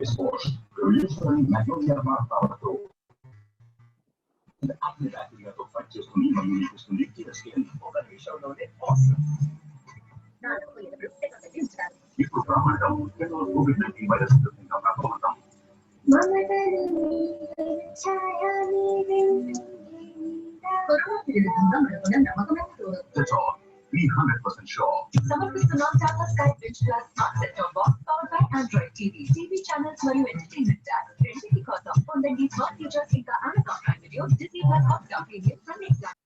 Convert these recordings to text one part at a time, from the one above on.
Esforço, producer మెగాఫియర్మా భావనతో అన్ని బ్యాక్టీరియాతో fight చేస్తుంది మరియు చూస్తుంది స్కిన్ ఒక నిమిషంలోనే ఆసమ్. ఇప్పుడు ప్రమాదం కోవిడ్-19 వైరస్ ఇంకా ప్రమాదం. That's all. Be 100% sure. సమర్పిస్తున్నాం Tata sky binge plus smart set top box powered by android TV channels మరియు ఎంటర్టైన్మెంట్ ట్యాబ్ రెండింటి కోసం పొందండి స్మార్ట్ ఫీచర్స్ ఇంకా Amazon prime video Disney plus Hotstar premium premium plan.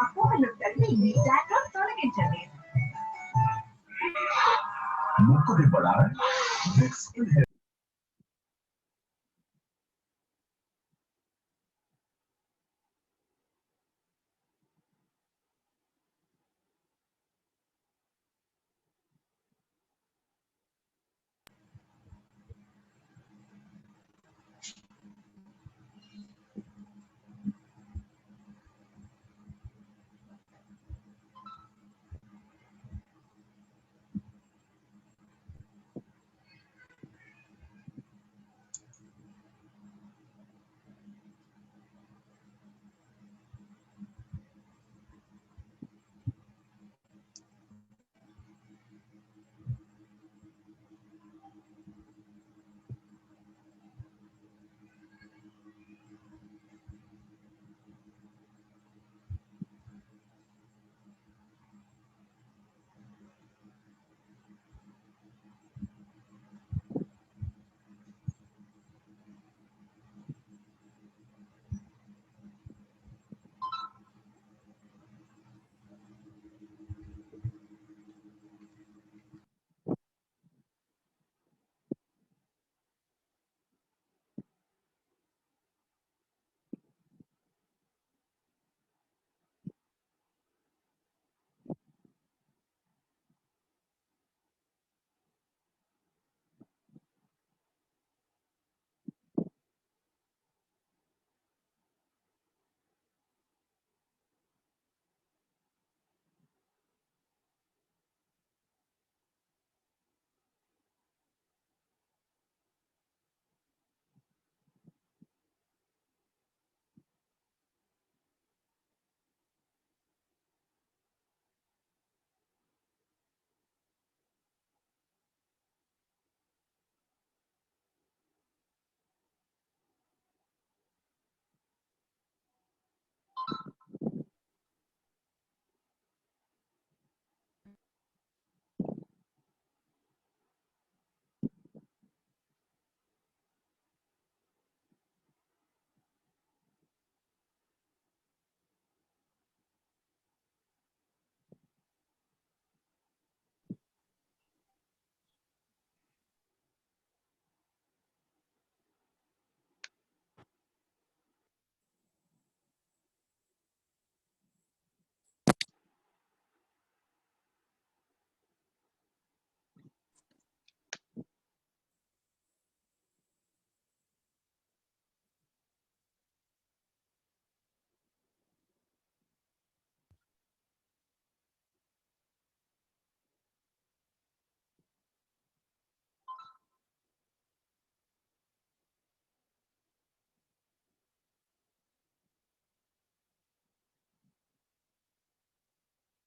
అపోహలు తల్లి డాండ్రఫ్ తొలగించండి. ముక్కు దిబ్బడా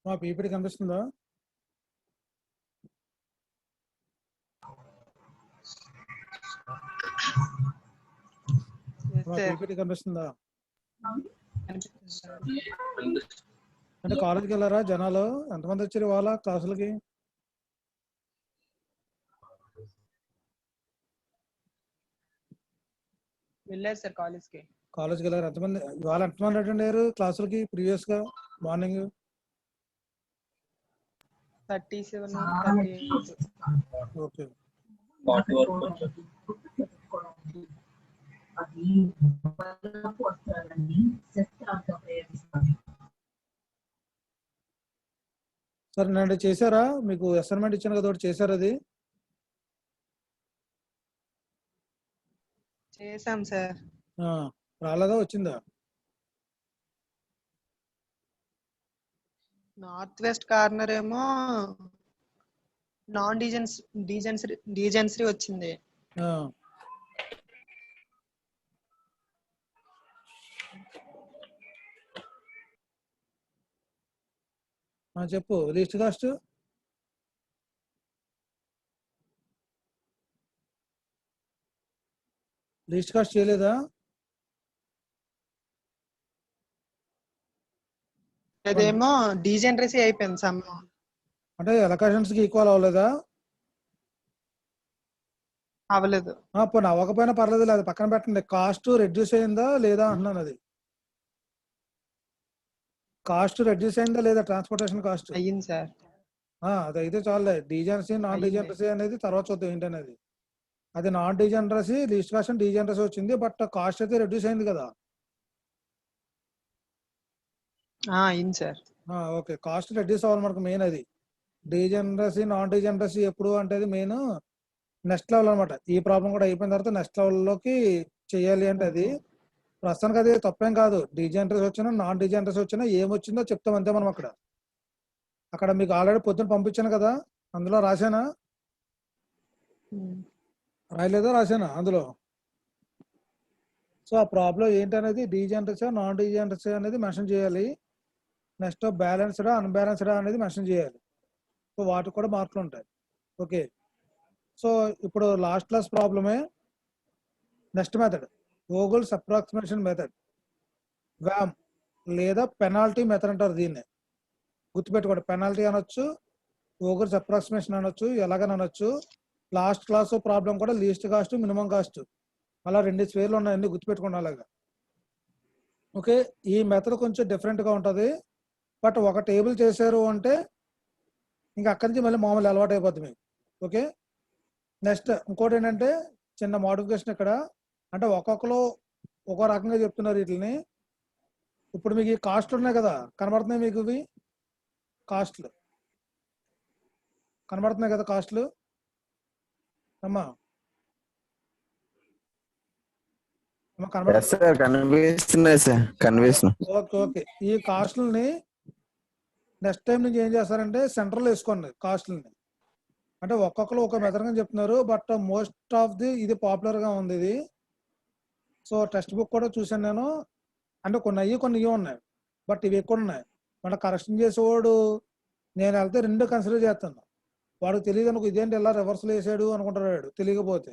మా పీపీటీ కనిపిస్తుందా? మా పీపీటీ కనిపిస్తుందా? అంటే కాలేజ్కి వెళ్ళారా జనాలు? ఎంతమంది వచ్చారు వాళ్ళ క్లాసులకి? వెళ్ళారు సార్ కాలేజ్కి. కాలేజ్కి వెళ్ళారు. ఎంతమంది ఇవాళ ఎంతమంది అటెండ్ అయ్యారు క్లాసులకి ప్రీవియస్ గా మార్నింగ్? 37, 38. ఓకే. అది బలపు వస్త్రాలన్నీ శస్త్రాలుగా ప్రయోగిస్తాను. సరే నేను చేశారా? మీకు అసైన్మెంట్ ఇచ్చాను కదా, ఒకటి చేశారు అది? చేసాం సార్. ఆ, రాలేదా, వచ్చిందా? నార్త్ వెస్ట్ కార్నర్ ఏమో నాన్ డీజెన్సరీ వచ్చింది. ఆ. చెప్పు లీస్ట్ కాస్ట్. లీస్ట్ కాస్ట్ చేయలేదా? అదేమో డీజెనరసీ అయిపోయింది సమ్. అంటే ఎలక్షన్స్ కి ఈక్వల్ అవ్వలేదా? అవ్వలేదు. పోనీ అవ్వకపోయినా పర్లేదు, లేదు పక్కన పెట్టండి. కాస్ట్ రెడ్యూస్ అయిందా లేదా అంటున్నాను. అది కాస్ట్ రెడ్యూస్ అయిందా లేదా? ట్రాన్స్పోర్టేషన్ కాస్ట్ అయ్యింది సార్. అదైతే చాలే. డీజెనరసీ నాన్ అయ్యింది. డీజెనరసీ అనేది తర్వాత చూద్దాం ఏంటనేది. అది non degeneracy least cost and degeneracy వచ్చింది, బట్ కాస్ట్ అయితే రెడ్యూస్ అయింది కదా. అయింది సార్. ఓకే, కాస్ట్ రెడ్యూస్ అవ్వాలి మనకు మెయిన్. అది డీజెనరసీ నాన్ డీజెనరసీ ఎప్పుడు అంటే అది మెయిన్ నెక్స్ట్ లెవెల్ అనమాట. ఈ ప్రాబ్లం కూడా అయిపోయిన తర్వాత నెక్స్ట్ లెవెల్లోకి చేయాలి అంటే అది ప్రస్తుతానికి అది తప్పేం కాదు. డీజెనరసీ వచ్చినా నాన్ డీజెనరసీ వచ్చినా ఏమొచ్చిందో చెప్తాం అంతే మనం. అక్కడ మీకు ఆల్రెడీ పొద్దున్న పంపించాను కదా, అందులో రాశానా రాయలేదా? రాశానా అందులో? సో ఆ ప్రాబ్లం ఏంటనేది డీజెనరసీ నాన్ డీజెనరసీ అనేది మెన్షన్ చేయాలి. నెక్స్ట్ బ్యాలెన్స్డా అన్బ్యాలెన్స్డా అనేది మెన్షన్ చేయాలి. సో వాటికి కూడా మార్కులు ఉంటాయి. ఓకే, సో ఇప్పుడు లాస్ట్ క్లాస్ ప్రాబ్లమే. Next method Vogels approximation method, వ్యామ్ లేదా పెనాల్టీ మెథడ్ అంటారు దీన్ని. గుర్తుపెట్టుకోండి, పెనాల్టీ అనొచ్చు, వోగెల్స్ అప్రాక్సిమేషన్ అనొచ్చు, ఎలాగని అనొచ్చు. లాస్ట్ క్లాస్ ప్రాబ్లం కూడా లీస్ట్ కాస్ట్ మినిమం కాస్ట్ అలా 2 స్వేర్లు ఉన్నాయండి, గుర్తుపెట్టుకోండి అలాగా. ఓకే, ఈ మెథడ్ కొంచెం డిఫరెంట్గా ఉంటుంది, బట్ ఒక టేబుల్ చేశారు అంటే ఇంకా అక్కడి నుంచి మళ్ళీ మామూలు అలవాటు అయిపోద్ది మీకు. ఓకే, నెక్స్ట్ ఇంకోటి ఏంటంటే చిన్న మోడిఫికేషన్ ఇక్కడ. అంటే ఒక్కొక్కరు ఒక్కో రకంగా చెప్తున్నారు వీటిని. ఇప్పుడు మీకు ఈ కాస్ట్లు ఉన్నాయి కదా, కనబడుతున్నాయి మీకు? ఇవి కాస్ట్లు కనబడుతున్నాయి కదా, కాస్ట్లు అమ్మా కనిపిస్తున్నాయి సార్, కనిపిస్తున్నాయి. ఓకే ఓకే, ఈ కాస్ట్లని నెక్స్ట్ టైం నుంచి ఏం చేస్తారంటే సెంటర్లో వేసుకోండి కాస్ట్లని. అంటే ఒక్కొక్కరు ఒక మెథడ్గా చెప్తున్నారు, బట్ మోస్ట్ ఆఫ్ ది ఇది పాపులర్గా ఉంది ఇది. సో టెక్స్ట్ బుక్ కూడా చూసాను నేను. అంటే కొన్ని ఇవి ఉన్నాయి, బట్ ఇవి ఎక్కువ ఉన్నాయి. మన కరెక్షన్ చేసేవాడు నేను వెళ్తే 2 కన్సిడర్ చేస్తాను. వాడికి తెలియదు అనుకో, ఇదేంటి ఇలా రివర్స్లో వేసాడు అనుకుంటారు వాడు తెలియకపోతే.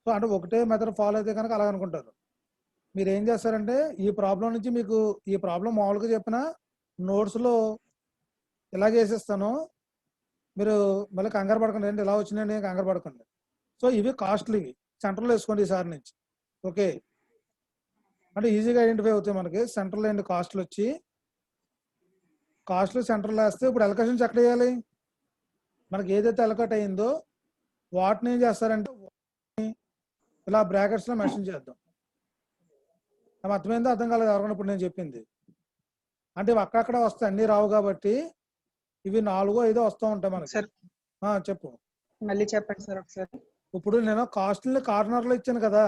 సో అంటే ఒకటే మెథడ్ ఫాలో అయితే కనుక అలా అనుకుంటారు. మీరు ఏం చేస్తారంటే ఈ ప్రాబ్లం నుంచి మీకు ఈ ప్రాబ్లం మామూలుగా చెప్పిన నోట్స్లో ఇలా చేసేస్తాను, మీరు మళ్ళీ కంగారు పడకండి. ఏంటి ఇలా వచ్చినాయని కంగారు పడకండి. సో ఇవి కాస్ట్లు, ఇవి సెంటర్లో వేసుకోండి ఈసారి నుంచి. ఓకే, అంటే ఈజీగా ఐడెంటిఫై అవుతాయి మనకి. సెంటర్లో ఏంటి కాస్ట్లు వచ్చి, కాస్ట్లు సెంటర్లో వేస్తే ఇప్పుడు ఎలకేషన్స్ ఎక్కడ వేయాలి? మనకి ఏదైతే ఎలకట్ అయిందో వాటిని ఏం చేస్తారంటే ఇలా బ్రాకెట్స్లో మెన్షన్ చేద్దాం. అర్థమైందో అర్థం కాలేదు ఎవరికైనా ఇప్పుడు నేను చెప్పింది? అంటే ఇవి అక్కడక్కడ వస్తాయి, అన్నీ రావు కాబట్టి ఇవి 4, 5 వస్తూ ఉంటాయి మనకి. చెప్పు మళ్ళీ చెప్పండి సార్ ఒకసారి. ఇప్పుడు నేను కాస్ట్ని కార్నర్లో ఇచ్చాను కదా,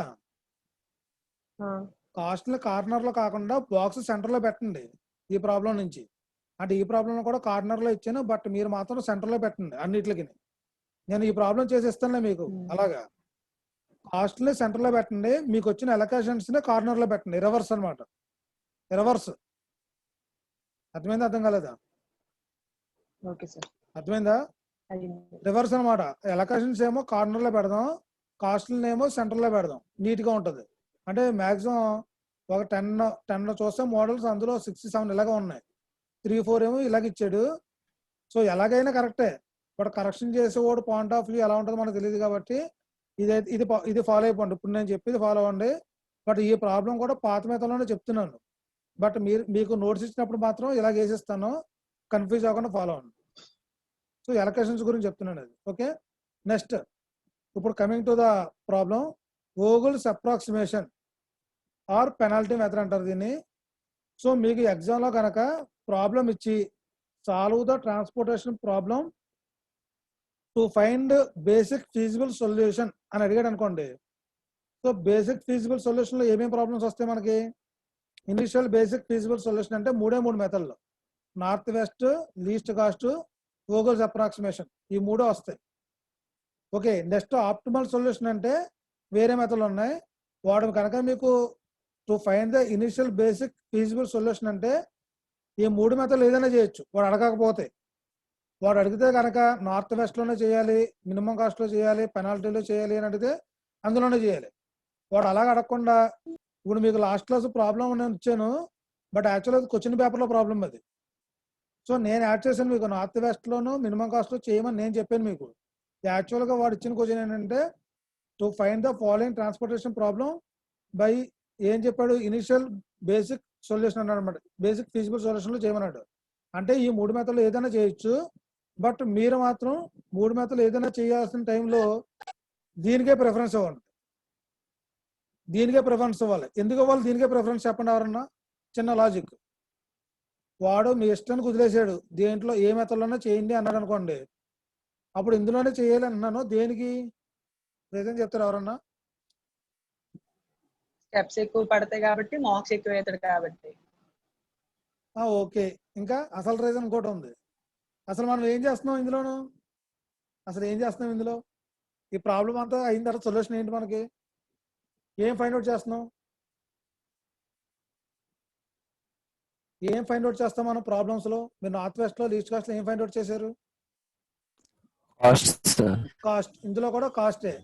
కాస్ట్ని కార్నర్లో కాకుండా బాక్స్ సెంటర్లో పెట్టండి ఈ ప్రాబ్లం నుంచి. అంటే ఈ ప్రాబ్లం కూడా కార్నర్లో ఇచ్చాను, బట్ మీరు మాత్రం సెంటర్లో పెట్టండి అన్నిటికి. నేను ఈ ప్రాబ్లం చేసి ఇస్తానులే మీకు. అలాగా కాస్ట్ని సెంటర్లో పెట్టండి, మీకు వచ్చిన ఎలకేషన్స్ని కార్నర్లో పెట్టండి. రివర్స్ అనమాట, రివర్స్. అర్థమైందా అర్థం కాలేదా? ఓకే సార్, అర్థమైందా? రివర్స్ అనమాట. ఎలకేషన్స్ ఏమో కార్నర్లో పెడదాం, కాస్ట్లని ఏమో సెంటర్లో పెడదాం, నీట్గా ఉంటుంది. అంటే మ్యాక్సిమం ఒక 10 చూస్తే మోడల్స్, అందులో 6, 7 ఇలాగ ఉన్నాయి, 3, 4 ఏమో ఇలాగ ఇచ్చాడు. సో ఎలాగైనా కరెక్టే, బట్ కరెక్షన్ చేసేవాడు పాయింట్ ఆఫ్ వ్యూ ఎలా ఉంటుందో మనకు తెలియదు కాబట్టి ఇది ఫాలో అయిపోండి. ఇప్పుడు నేను చెప్పేది ఫాలో అవ్వండి. బట్ ఈ ప్రాబ్లం కూడా పాత మెథడ్లోనే చెప్తున్నాను, బట్ మీకు నోట్స్ ఇచ్చినప్పుడు మాత్రం ఇలా వేసిస్తాను, కన్ఫ్యూజ్ అవ్వకుండా ఫాలో అవ్వండి. సో ఎలకేషన్స్ గురించి చెప్తున్నాను అది. ఓకే, నెక్స్ట్ ఇప్పుడు coming to the problem Vogel's approximation. Or penalty method అంటారు దీన్ని. సో మీకు ఎగ్జామ్లో కనుక ప్రాబ్లం ఇచ్చి solve the transportation problem to find basic feasible solution అని అడిగాడు అనుకోండి. సో బేసిక్ ఫీజిబుల్ సొల్యూషన్లో ఏమేమి ప్రాబ్లమ్స్ వస్తాయి మనకి? ఇనిషియల్ బేసిక్ ఫీజిబుల్ సొల్యూషన్ అంటే మూడే మెథడ్లు, north west, least cost, Vogel's approximation, ఈ మూడో వస్తాయి. ఓకే, నెక్స్ట్ ఆప్టిమల్ సొల్యూషన్ అంటే వేరే మెథడ్లు ఉన్నాయి. వాడు కనుక మీకు to find the initial basic feasible solution అంటే ఈ మూడు మెథడ్లు ఏదైనా చేయొచ్చు. వాడు అడగకపోతే, వాడు అడిగితే కనుక నార్త్ వెస్ట్లోనే చేయాలి, మినిమం కాస్ట్లో చేయాలి, పెనాల్టీలో చేయాలి అని అడిగితే అందులోనే చేయాలి. వాడు అలాగ అడగకుండా ఇప్పుడు మీకు లాస్ట్ క్లాస్ ప్రాబ్లం నేను ఇచ్చాను, బట్ యాక్చువల్గా క్వశ్చన్ పేపర్లో ప్రాబ్లం అది. సో నేను యాడ్ చేశాను మీకు నార్త్ వెస్ట్లోను మినిమం కాస్ట్లో చేయమని నేను చెప్పాను మీకు. యాక్చువల్గా వాడు ఇచ్చిన క్వశ్చన్ ఏంటంటే to find the following transportation problem by ఏం చెప్పాడు, ఇనిషియల్ బేసిక్ సొల్యూషన్ అన్నాడు అనమాట. బేసిక్ ఫీజిబుల్ సొల్యూషన్లో చేయమన్నాడు. అంటే ఈ మూడు మెథడ్లు ఏదైనా చేయొచ్చు, బట్ మీరు మాత్రం మూడు మెథడ్లు ఏదైనా చేయాల్సిన టైంలో దీనికే ప్రిఫరెన్స్ ఇవ్వండి. దీనికే ప్రిఫరెన్స్ ఇవ్వాలి. ఎందుకు ఇవ్వాలి దీనికే ప్రిఫరెన్స్ చెప్పండి ఎవరన్నా. చిన్న లాజిక్. వాడు మీ ఇష్టానికి వదిలేసాడు, దేంట్లో ఏ మెథడ్లోనే చేయండి అన్నాడు అనుకోండి, అప్పుడు ఇందులోనే చేయాలి అన్నాను. దేనికి రీజన్ చెప్తారు ఎవరన్నా? స్టెప్స్ ఎక్కువ పడతాయి కాబట్టి, మార్క్స్ ఎక్కువ అవుతాడు కాబట్టి. ఓకే, ఇంకా అసలు రీజన్ ఇంకోటి ఉంది. అసలు మనం ఏం చేస్తున్నాం ఇందులోను? అసలు ఏం చేస్తున్నాం ఇందులో? ఈ ప్రాబ్లం అంతా అయిన తర్వాత సొల్యూషన్ ఏంటి మనకి? ఏం ఫైండ్ అవుట్ చేస్తున్నాం? ఏం ఫైండ్ అవుట్ చేస్తాం మనం ప్రాబ్లమ్స్లో? మీరు నార్త్ వెస్ట్లో, లీస్ట్ కాస్ట్లో ఏం ఫైండ్ అవుట్ చేశారు? కాస్ట్. ఇందులో కూడా కాస్టే.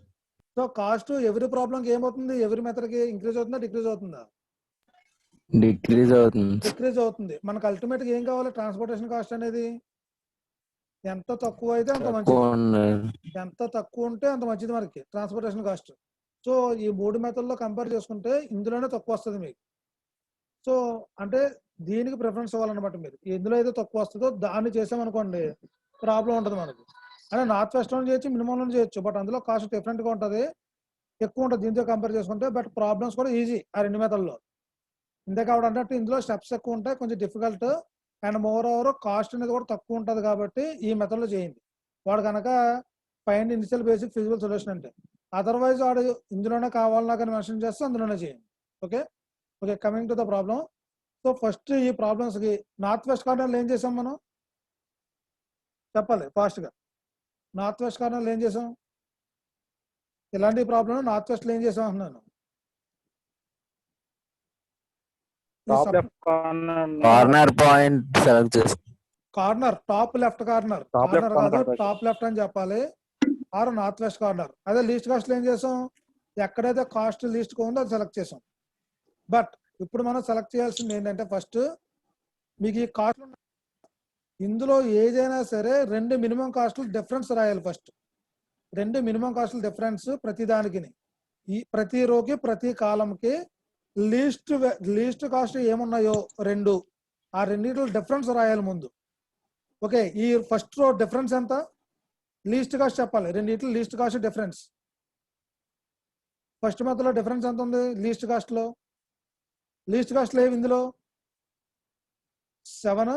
సో కాస్ట్ ఎవరి ప్రాబ్లంకి ఏమవుతుంది? ఎవరి మెథడ్కి ఇంక్రీజ్ అవుతుందా, డిక్రీజ్ అవుతుందా? డిక్రీజ్ అవుతుంది. మనకు అల్టిమేట్గా ఏం కావాలి? ట్రాన్స్పోర్టేషన్ కాస్ట్ అనేది ఎంత తక్కువ అయితే అంత మంచిది. ఎంత తక్కువ ఉంటే అంత మంచిది మనకి ట్రాన్స్పోర్టేషన్ కాస్ట్. సో ఈ మూడు మెథడ్లో కంపేర్ చేసుకుంటే ఇందులోనే తక్కువ వస్తుంది మీకు. సో అంటే దీనికి ప్రిఫరెన్స్ ఇవ్వాలన్నమాట. మీరు ఎందులో అయితే తక్కువ వస్తుందో దాన్ని చేసామనుకోండి ప్రాబ్లం ఉంటుంది మనకు. అంటే నార్త్ వెస్ట్లో చేయొచ్చు, మినిమంలో చేయొచ్చు, బట్ అందులో కాస్ట్ డిఫరెంట్గా ఉంటుంది, ఎక్కువ ఉంటుంది దీంతో కంపేర్ చేసుకుంటే. బట్ ప్రాబ్లమ్స్ కూడా ఈజీ ఆ రెండు మెథడ్లో. ఇంతే కాబట్టి అంటే ఇందులో స్టెప్స్ ఎక్కువ ఉంటాయి, కొంచెం difficult, and more over cost అనేది కూడా తక్కువ ఉంటుంది. కాబట్టి ఈ మెథడ్లో చేయండి. వాడు కనుక find initial basic feasible solution అంటే, అదర్వైజ్ వాడు ఇందులోనే కావాలన్నా కానీ మెన్షన్ చేస్తే అందులోనే చేయండి. Okay okay, coming to the problem. So first ఈ ప్రాబ్లమ్స్కి నార్త్ వెస్ట్ కార్నర్లో ఏం చేసాం మనం చెప్పాలి ఫాస్ట్గా. నార్త్ వెస్ట్ కార్నర్లో ఏం చేసాం? ఇలాంటి ప్రాబ్లం నార్త్ వెస్ట్లో ఏం చేసాం అంటున్నాను. కార్నర్ పాయింట్ సెలెక్ట్ చేసి corner, top left corner, corner కాదు టాప్ లెఫ్ట్ అని చెప్పాలి, ఆర్ నార్త్ వెస్ట్ కార్నర్. అదే లీస్ట్ కాస్ట్ లో ఏం చేసాం? ఎక్కడైతే కాస్ట్ లీస్ట్ ఉందో అది సెలెక్ట్ చేసాం. బట్ ఇప్పుడు మనం సెలెక్ట్ చేయాల్సింది ఏంటంటే ఫస్ట్ మీకు ఈ కాస్ట్ ఇందులో ఏదైనా సరే రెండు మినిమం కాస్ట్లు డిఫరెన్స్ రాయాలి. ఫస్ట్ రెండు మినిమం కాస్ట్లు డిఫరెన్స్ ప్రతి దానికి, ఈ ప్రతి రోకి ప్రతి కాలంకి లీస్ట్ కాస్ట్ ఏమున్నాయో రెండు, ఆ రెండింటిలో డిఫరెన్స్ రాయాలి ముందు. ఓకే, ఈ ఫస్ట్ రో డిఫరెన్స్ ఎంత? లీస్ట్ కాస్ట్ చెప్పాలి. రెండింటిలో లీస్ట్ కాస్ట్ డిఫరెన్స్. ఫస్ట్ మెథడ్లో డిఫరెన్స్ ఎంత ఉంది? లీస్ట్ కాస్ట్లో ఏవి ఇందులో 7,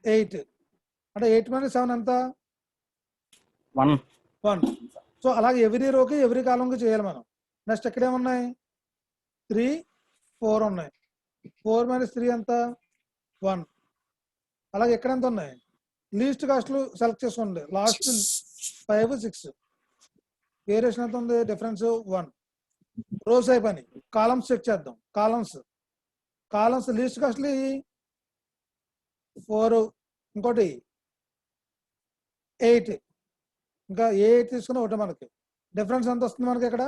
8. అంటే 8 - 7 ఎంత? 1. సో అలాగే ఎవరీ రోకి ఎవరీ కాలంకి చేయాలి మనం. నెక్స్ట్ ఎక్కడ ఏమున్నాయి? 3, 4 ఉన్నాయి. 4 - 3 ఎంత? 1. అలాగే ఎక్కడ ఎంత ఉన్నాయి? లీస్ట్ కాస్ట్లు సెలెక్ట్ చేసుకోండి. లాస్ట్ 5, 6. వేరియేషన్ ఎంత ఉంది? డిఫరెన్స్ 1. రోస్ అయిపోయి కాలమ్స్ చెక్ చేద్దాం. కాలమ్స్ లీస్ట్ కాస్ట్లు 4, ఇంకోటి 8, ఇంకా 8 తీసుకుని ఒకటి మనకి డిఫరెన్స్ ఎంత వస్తుంది మనకి? ఇక్కడ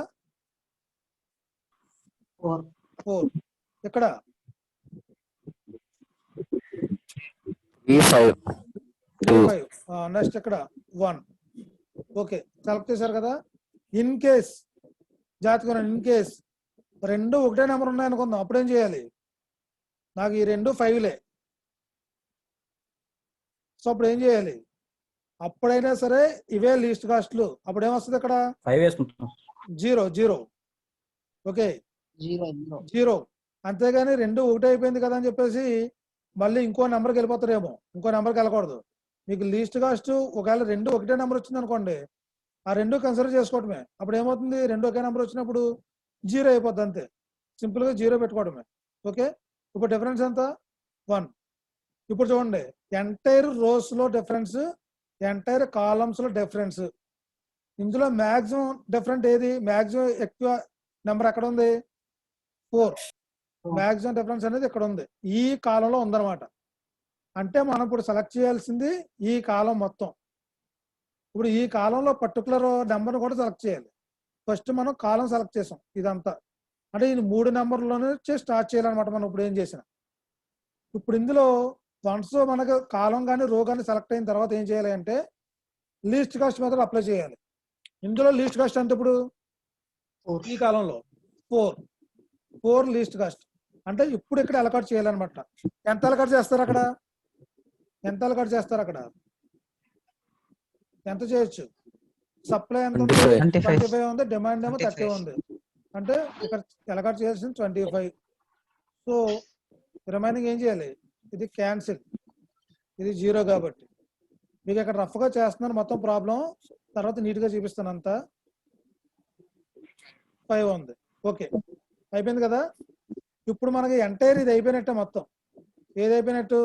4. ఇక్కడ 3, 5. నెక్స్ట్ ఇక్కడ 1. ఓకే, సెలెక్ట్ చేశారు కదా. ఇన్ కేస్ జాగ్రత్తగా, ఇన్ కేస్ రెండు ఒకటే నెంబర్ ఉన్నాయి అనుకుందాం, అప్పుడేం చేయాలి? నాకు ఈ రెండు 5లే. సో అప్పుడు ఏం చేయాలి? అప్పుడైనా సరే ఇవే లీస్ట్ కాస్ట్లు. అప్పుడు ఏమొస్తుంది? ఇక్కడ 5 వేసుకుంటాం. 0. Okay, zero. అంతేగాని 2 1 అయిపోయింది కదా అని చెప్పేసి మళ్ళీ ఇంకో నెంబర్కి వెళ్ళిపోతారేమో. ఇంకో నెంబర్కి వెళ్ళకూడదు. మీకు లీస్ట్ కాస్ట్ ఒకవేళ 2 ఒకటే నెంబర్ వచ్చింది అనుకోండి, ఆ 2 కన్సిడర్ చేసుకోవడమే. అప్పుడు ఏమవుతుంది, 2 ఒకే నెంబర్ వచ్చినప్పుడు 0 అయిపోద్ది అంతే. సింపుల్గా 0 పెట్టుకోవడమే. ఓకే, ఇప్పుడు డిఫరెన్స్ ఎంత? 1. ఇప్పుడు చూడండి, ఎంటైర్ రోస్ లో డిఫరెన్స్, ఎంటైర్ కాలమ్స్ లో డిఫరెన్స్. ఇందులో మ్యాక్సిమం డిఫరెంట్ ఏది? మ్యాక్సిమం ఎక్కువ నెంబర్ ఎక్కడ ఉంది? 4. మ్యాక్సిమం డిఫరెన్స్ అనేది ఇక్కడ ఉంది, ఈ కాలంలో ఉందన్నమాట. అంటే మనం ఇప్పుడు సెలెక్ట్ చేయాల్సింది ఈ కాలం మొత్తం. ఇప్పుడు ఈ కాలంలో పర్టికులర్ నెంబర్ని కూడా సెలెక్ట్ చేయాలి. ఫస్ట్ మనం కాలం సెలెక్ట్ చేసాం ఇదంతా. అంటే ఈ 3 నెంబర్లోనే స్టార్ట్ చేయాలన్నమాట మనం ఇప్పుడు ఏం చేసినా. ఇప్పుడు ఇందులో వన్స్ మనకు కాలం కానీ రో కానీ సెలెక్ట్ అయిన తర్వాత ఏం చేయాలి అంటే లీస్ట్ కాస్ట్ మెథడ్ అప్లై చేయాలి. ఇందులో లీస్ట్ కాస్ట్ అంటే ఇప్పుడు ఈ కాలంలో 4 లీస్ట్ కాస్ట్. అంటే ఇప్పుడు ఇక్కడ అలకాట్ చేయాలన్నమాట. ఎంత అలకాట్ చేస్తారు అక్కడ? ఎంత అలకాట్ చేస్తారు అక్కడ? ఎంత చేయొచ్చు? సప్లై ఎంత ఉంది? 25 ఉంది. డిమాండ్ ఏమో 30 ఉంది. అంటే ఇక్కడ అలకాట్ చేయాల్సింది 25. సో రిమైనింగ్ ఏం చేయాలి? ఇది క్యాన్సిల్, ఇది 0 కాబట్టి. మీకు ఇక్కడ రఫ్గా చేస్తున్నాను మొత్తం ప్రాబ్లం, తర్వాత నీట్గా చూపిస్తాను అంతా. 5 ఉంది. ఓకే, అయిపోయింది కదా. ఇప్పుడు మనకి ఎంటైర్ ఇది అయిపోయినట్టే మొత్తం. ఏది అయిపోయినట్టు?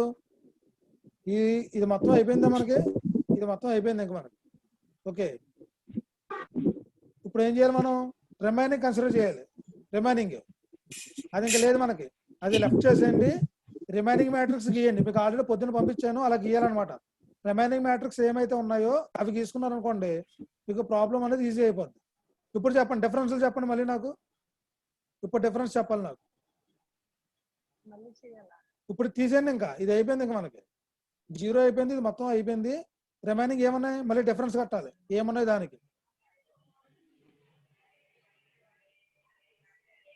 ఇది మొత్తం అయిపోయిందా మనకి? ఇది మొత్తం అయిపోయింది ఇంక మనకి. ఓకే, ఇప్పుడు ఏం చేయాలి మనం? రిమైనింగ్ కన్సిడర్ చేయాలి. రిమైనింగ్ అది ఇంకా లేదు మనకి, అది లెఫ్ట్ చేసేయండి. రిమైనింగ్ మ్యాట్రిక్స్ గీయండి. మీకు ఆల్రెడీ పొద్దున్న పంపించాను, అలా గీయాలన్నమాట. రిమైనింగ్ మ్యాట్రిక్స్ ఏమైతే ఉన్నాయో అవి గీసుకున్నారు అనుకోండి, మీకు ప్రాబ్లం అనేది ఈజీ అయిపోద్ది. ఇప్పుడు చెప్పండి, డిఫరెన్స్లు చెప్పండి మళ్ళీ నాకు. ఇప్పుడు డిఫరెన్స్ చెప్పాలి నాకు. ఇప్పుడు తీసేయండి, ఇంకా ఇది అయిపోయింది. ఇంకా మనకి 0 అయిపోయింది, ఇది మొత్తం అయిపోయింది. రిమైనింగ్ ఏమన్నాయి? మళ్ళీ డిఫరెన్స్ కట్టాలి. ఏమన్నాయి దానికి?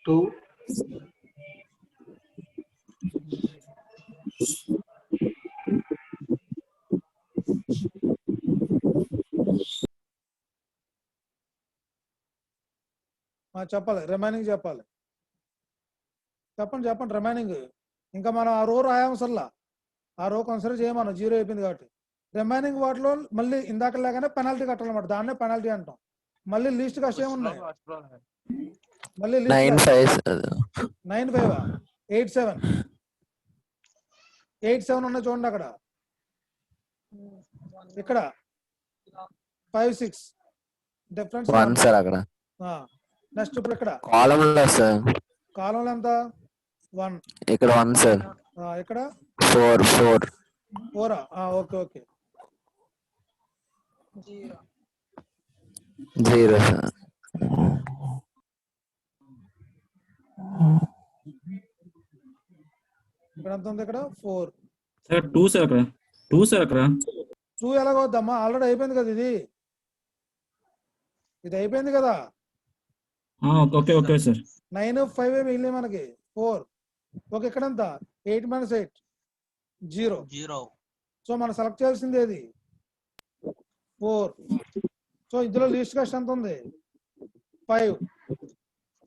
2. చెప్పాలి, రిమైనింగ్ చెప్పాలి. చెప్పండి రిమైనింగ్. ఇంకా మనం ఆ రో రాయవసరలా, ఆ రో కన్సిడర్ చేయమను, 0 అయిపోయింది కాబట్టి. రిమైనింగ్ వాటిలో మళ్ళీ ఇందాక లాగానే పెనాల్టీ కట్టాలన్నమాట. దాన్నే పెనాల్టీ అంటాం. మళ్ళీ లీస్ట్ కాస్ట్ ఏమున్నాయి? మళ్ళీ 9 5 8 7 ఉన్నాయి చూడండి అక్కడ. ఇక్కడ 5 6 డిఫరెన్స్. నెక్స్ట్ ఇప్పుడు ఇక్కడ కాలంలో ఎంత? 1. ఇక్కడ 1 సార్. ఇక్కడ 4. Okay okay. 0 సార్. ఇక్కడ ఎంత ఉంది? ఇక్కడ 4. 2 సార్. అక్కడ 2 సార్. అక్కడ 2 ఎలాగొద్దమ్మా? ఆల్రెడీ అయిపోయింది కదా, ఇది అయిపోయింది కదా. Okay okay sir. 9 5 మిగిలిన మనకి 4. ఓకే, ఇక్కడ ఎంత? 8 - 8 0. సో మనం సెలెక్ట్ చేయాల్సింది ఏది? 4. సో ఇందులో లీస్ట్ కాస్ట్ ఎంత ఉంది? 5.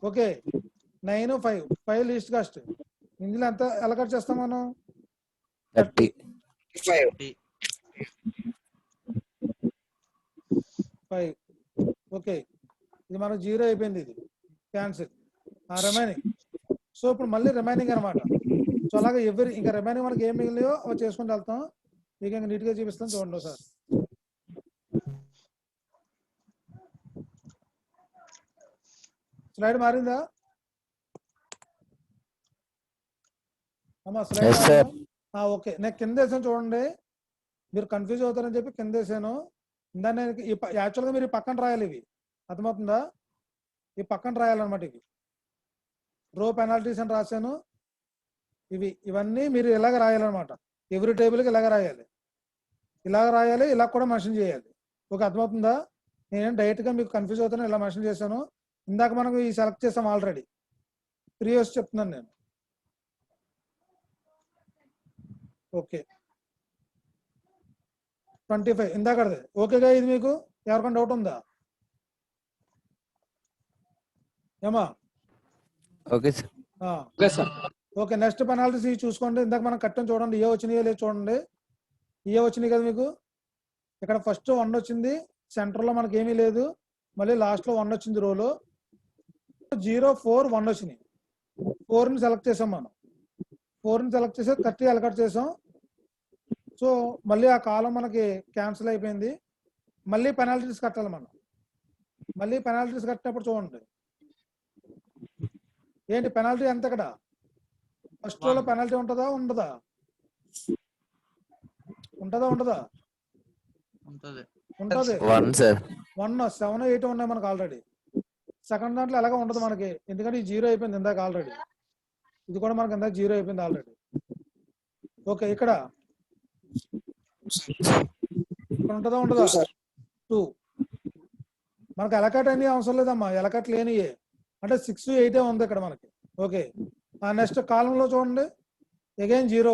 Okay, 9 5 least cost. ఇందులో ఎంత అలకాట్ చేస్తాం మనం? 30. 5. ఓకే, ఇది మనకు 0 అయిపోయింది, ఇది క్యాన్సిల్. రిమైనింగ్. సో ఇప్పుడు మళ్ళీ రిమైనింగ్ అనమాట. సో అలాగే ఇంకా రిమైనింగ్ మనకి ఏం మిగిలినాయో అవి చేసుకుంటూ వెళ్తాం. మీకు ఇంకా నీట్గా చూపిస్తాను చూడండి సార్. స్లైడ్ మారిందా అమ్మా? Slide okay. నేను కింద వేసాను చూడండి, మీరు కన్ఫ్యూజ్ అవుతారని చెప్పి కింద వేసాను. దాన్ని యాక్చువల్గా మీరు ఈ పక్కన రాయాలి. ఇవి అర్థమవుతుందా? ఈ పక్కన రాయాలన్నమాట. ఇవి రో పెనాల్టీస్ అని రాశాను. ఇవన్నీ మీరు ఇలాగ రాయాలన్నమాట. ఎవ్రీ టేబుల్కి ఇలాగ రాయాలి, ఇలా కూడా మెన్షన్ చేయాలి. ఓకే, అర్థమవుతుందా? నేనేం డైరెక్ట్గా మీకు కన్ఫ్యూజ్ అవుతాను, ఇలా మెన్షన్ చేశాను. ఇందాక మనం ఈ సెలెక్ట్ చేసాం ఆల్రెడీ, ప్రీవియస్ చెప్తున్నాను నేను. ఓకే, 25 ఇందాకది ఓకేగా. ఇది మీకు ఎవరికైనా డౌట్ ఉందా ఏమా? Okay sir. Okay sir. Okay, next penalties ఇవి చూసుకోండి. ఇందాక మనం కట్టం చూడండి, ఏ వచ్చినాయో లేదు చూడండి. ఏ వచ్చినాయి కదా మీకు. ఇక్కడ ఫస్ట్ 1 వచ్చింది, సెంటర్లో మనకి ఏమీ లేదు, మళ్ళీ లాస్ట్లో 1 వచ్చింది రోలో. 0, 4, 1 వచ్చినాయి. 4ని సెలెక్ట్ చేసాం మనం. 4ని సెలెక్ట్ చేసి 30 అలకట్ చేసాం. సో మళ్ళీ ఆ కాలం మనకి క్యాన్సిల్ అయిపోయింది. మళ్ళీ పెనాల్టీస్ కట్టాలి మనం. మళ్ళీ పెనాల్టీస్ కట్టినప్పుడు చూడండి ఏంటి పెనాల్టీ ఎంత. ఇక్కడ ఫస్ట్ రోలో పెనాల్టీ ఉంటుందా ఉండదా? ఉంటుందా ఉండదా? ఉంటుంది. 1 సార్. 1, 7, 8 ఉన్నాయి మనకు ఆల్రెడీ. సెకండ్ దాంట్లో ఎలాగ ఉండదు మనకి, ఎందుకంటే ఈ 0 అయిపోయింది ఇందాక ఆల్రెడీ. ఇది కూడా మనకి ఇందాక 0 అయిపోయింది ఆల్రెడీ. ఓకే, ఇక్కడ ఉంటుందా ఉండదా? 2. మనకు ఎలకట్ అని అవసరం లేదమ్మా, ఎలకట్ లేనియే అంటే 6, 8 ఉంది ఇక్కడ మనకి. ఓకే, ఆ నెక్స్ట్ కాలంలో చూడండి, అగైన్ 0.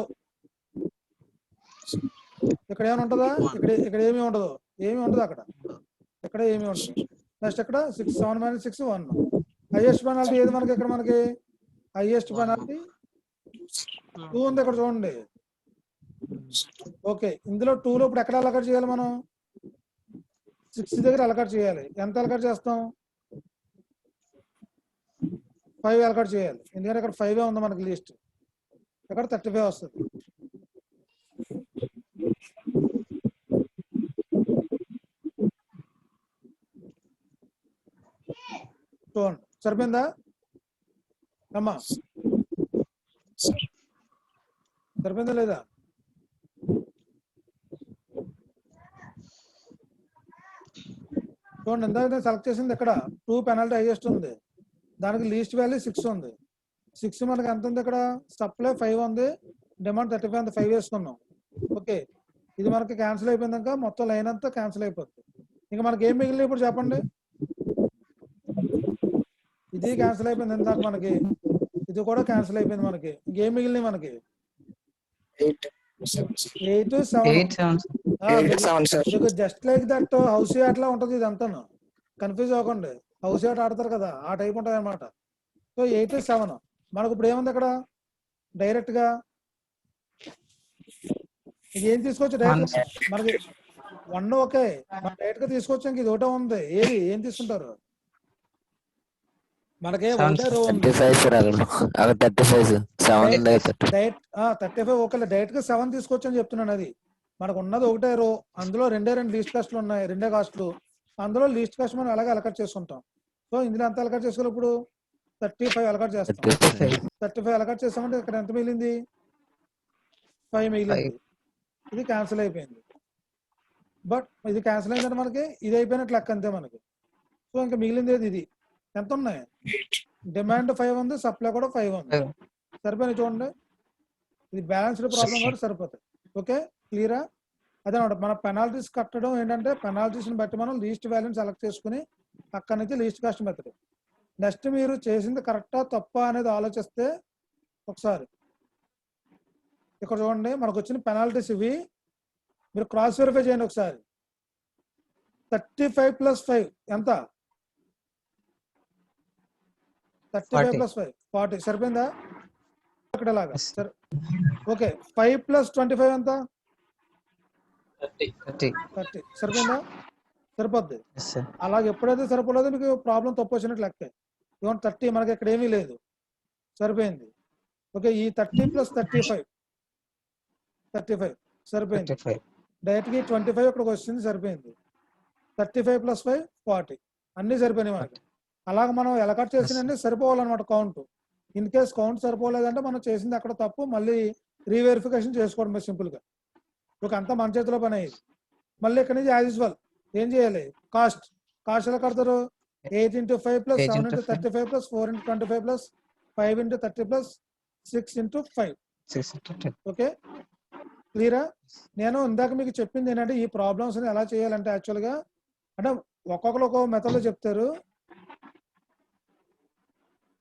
ఇక్కడ ఏమైనా ఉంటుందా? ఇక్కడ ఏమీ ఉండదు, ఏమీ ఉండదు అక్కడ. ఇక్కడ ఏమీ ఉండదు. నెక్స్ట్ ఇక్కడ 6, 7 - 6, 1. హైయెస్ట్ పెనాల్టీ ఏది మనకి? ఇక్కడ మనకి హైయెస్ట్ పెనాల్టీ 2 ఉంది ఇక్కడ చూడండి. ఓకే, ఇందులో 2లో ఇప్పుడు ఎక్కడ అలకట్ చేయాలి మనం? 6 దగ్గర అలకట్ చేయాలి. ఎంత అలకట్ చేస్తాం? 5 అలకట్ చేయాలి, ఎందుకంటే ఇక్కడ 5 ఉంది మనకి లిస్ట్. ఇక్కడ 35 వస్తుంది. చూడండి, సరిపోయిందా అమ్మా? సరిపోయిందా లేదా? చూడండి, ఇందాక నేను సెలెక్ట్ చేసింది ఇక్కడ 2 పెనాల్టీ హైయెస్ట్ ఉంది, దానికి లీస్ట్ వాల్యూ 6 ఉంది. 6 మనకి ఎంత ఉంది? ఇక్కడ సప్లై 5 ఉంది, డిమాండ్ 35 అంత 5 వేసుకున్నాం. ఓకే, ఇది మనకి క్యాన్సిల్ అయిపోయిందాక మొత్తం లైన్ అంతా క్యాన్సిల్ అయిపోతుంది. ఇంకా మనకి ఏం మిగిలింది ఇప్పుడు చెప్పండి? ఇది క్యాన్సిల్ అయిపోయింది ఇందాక మనకి, ఇది కూడా క్యాన్సిల్ అయిపోయింది మనకి. ఇంకేం మిగిలింది మనకి? 8, 7. జస్ట్ లైక్ దట్ హౌస్ అట్లా ఉంటది. ఇది అంతా కన్ఫ్యూజ్ అవ్వకండి, హౌస్ ఆడతారు కదా, ఆ టైప్ ఉంటుంది అనమాట. సో 8, 7 మనకు ఇప్పుడు ఏముంది అక్కడ? డైరెక్ట్ గా ఏం తీసుకోవచ్చు? డైరెక్ట్ మనకి 1 ఓకే, మనం డైరెక్ట్ గా తీసుకోవచ్చు. ఇంక ఇది ఒకటే ఉంది, ఏది ఏం తీసుకుంటారు? మనకి ఒకటే రో ఉంది. 35 ఓకే, డైరెక్ట్ గా 7 తీసుకోవచ్చు అని చెప్తున్నాను. అది మనకు ఉన్నది ఒకటే రో, అందులో 2 లీస్ట్ కాస్ట్లు ఉన్నాయి, 2 కాస్ట్లు. అందులో లీస్ట్ కాస్ట్ మనం ఎలాగ అలకట్ చేసుకుంటాం. సో ఇందులో ఎంత అలకట్ చేసుకోవాలి? ఇప్పుడు 35 అలకట్ చేస్తాం. 35 అలకట్ చేస్తామంటే ఇక్కడ ఎంత మిగిలింది? 5 మిగిలింది. ఇది క్యాన్సిల్ అయిపోయింది. బట్ ఇది క్యాన్సిల్ అయిందంటే మనకి ఇది అయిపోయినట్లు లెక్క అంతే మనకి. సో ఇంకా మిగిలింది ఏది? ఇది ఎంత ఉన్నాయి? డిమాండ్ 5 ఉంది, సప్లై కూడా 5 ఉంది. సరిపోయింది చూడండి, ఇది బ్యాలెన్స్డ్ ప్రాబ్లం కూడా సరిపోతుంది. ఓకే, క్లియరా? అదేనమాట మన పెనాల్టీస్ కట్టడం ఏంటంటే, పెనాల్టీస్ని బట్టి మనం లీస్ట్ వాల్యూని సెలెక్ట్ చేసుకుని అక్కడి నుంచి లీస్ట్ కాస్ట్ మెథడ్. నెక్స్ట్ మీరు చేసింది కరెక్టా తప్పా అనేది ఆలోచిస్తే ఒకసారి ఇక్కడ చూడండి, మనకు వచ్చిన పెనాల్టీస్ ఇవి. మీరు క్రాస్ వెరిఫై చేయండి ఒకసారి. 35 + 5 ఎంత? 35 + 5 40. సరిపోయిందా? ఇక్కడ లాగా సరే. ఓకే, 5 + 25 ఎంత? 30. సరిపోయిందా? సరిపోద్ది. అలాగే ఎప్పుడైతే సరిపోలేదో మీకు ప్రాబ్లం తప్పు వచ్చినట్టు లెక్క. 30 మనకి ఇక్కడ ఏమీ లేదు, సరిపోయింది. ఓకే, ఈ 30 + 35 సరిపోయింది. డైరెక్ట్ గా 25 ఇక్కడికి వచ్చింది, సరిపోయింది. 35 + 5 40 అన్ని సరిపోయినాయి మనకి. అలాగ మనం ఎలకట్ చేసినన్ని సరిపోవాలన్నమాట కౌంట్. ఇన్ కేస్ కౌంట్ సరిపోలేదంటే మనం చేసింది అక్కడ తప్పు, మళ్ళీ రీవెరిఫికేషన్ చేసుకోవడం సింపుల్ గా. ఒక అంతా మన చేతిలో పని అయ్యింది. మళ్ళీ ఇక్కడ నుంచి యాజ్ యూజువల్ ఏం చేయాలి? కాస్ట్ ఎలా కడతారు? 8 × 5 + 7 × 35 + 4 × 25 + 5 × 30 + 6 × 5. ఓకే, క్లియరా? నేను ఇందాక మీకు చెప్పింది ఏంటంటే, ఈ ప్రాబ్లమ్స్ ఎలా చేయాలంటే యాక్చువల్గా అంటే ఒక్కొక్కరు ఒక్కొక్క మెథడ్లో చెప్తారు,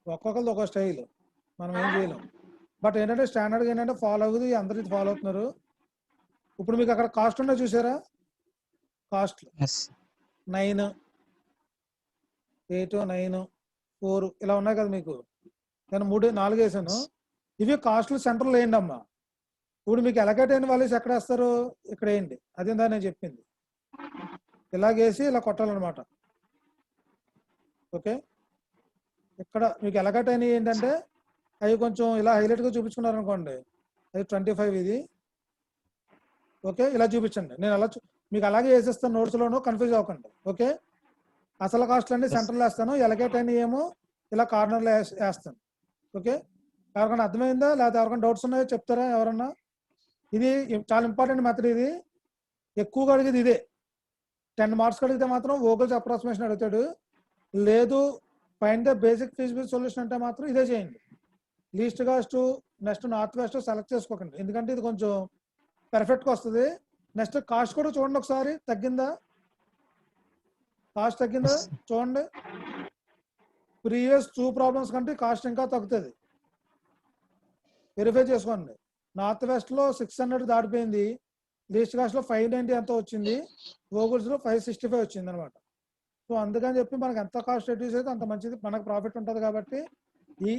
ఒక్కొక్కరిది ఒక్కొక్క స్టైల్, మనం ఏం చేయలేం. బట్ ఏంటంటే స్టాండర్డ్గా ఏంటంటే ఫాలో అవుతుంది, అందరూ ఇది ఫాలో అవుతున్నారు. ఇప్పుడు మీకు అక్కడ కాస్ట్ ఉన్నాయి చూసారా? కాస్ట్ 9, 8, 9, 4 ఇలా ఉన్నాయి కదా మీకు. నేను 4 వేసాను. ఇవి కాస్ట్లు సెంటర్లో వేయండి అమ్మా. ఇప్పుడు మీకు ఎలకేట్ అయిన వాల్యూస్ ఎక్కడ వేస్తారు? ఇక్కడ వేయండి. అదేందా నేను చెప్పింది. ఇలాగేసి ఇలా కొట్టాలన్నమాట. ఓకే, ఇక్కడ మీకు ఎలకేట్ అయినవి ఏంటంటే అవి కొంచెం ఇలా హైలైట్గా చూపించుకున్నారు అనుకోండి, అది 25 ఇది. ఓకే, ఇలా చూపించండి. నేను అలా మీకు అలాగే వేసేస్తాను నోట్స్లోనూ, కన్ఫ్యూజ్ అవ్వకండి. ఓకే, అసలు కాస్ట్లు అన్ని సెంటర్లో వేస్తాను, ఎలకేట్ అయినవి ఏమో ఇలా కార్నర్లో వేస్తాను. ఓకే, ఎవరికైనా అర్థమైందా? లేకపోతే ఎవరికైనా డౌట్స్ ఉన్నాయో చెప్తారా ఎవరన్నా? ఇది చాలా ఇంపార్టెంట్ మెథడ్. ఇది ఎక్కువగా అడిగేది ఇదే. 10 మార్క్స్ అడిగితే మాత్రం వోగల్స్ అప్రాక్సిమేషన్ అడుగుతాడు. లేదు find the basic feasible solution అంటే మాత్రం ఇదే చేయండి. Least cost, next north west select చేసుకోకండి, ఎందుకంటే ఇది కొంచెం పర్ఫెక్ట్గా వస్తుంది. నెక్స్ట్ కాస్ట్ కూడా చూడండి ఒకసారి, తగ్గిందా? కాస్ట్ తగ్గిందా చూడండి. ప్రీవియస్ 2 ప్రాబ్లమ్స్ కంటే కాస్ట్ ఇంకా తగ్గుతుంది, వెరిఫై చేసుకోండి. నార్త్ వెస్ట్లో 600 దాటిపోయింది, లీస్ట్ కాస్ట్లో 590 ఎంత వచ్చింది, వోగల్స్లో 565 వచ్చింది అనమాట. సో అందుకని చెప్పి మనకు ఎంత కాస్ట్ రెడ్యూస్ అయితే అంత మంచిది, మనకు ప్రాఫిట్ ఉంటుంది. కాబట్టి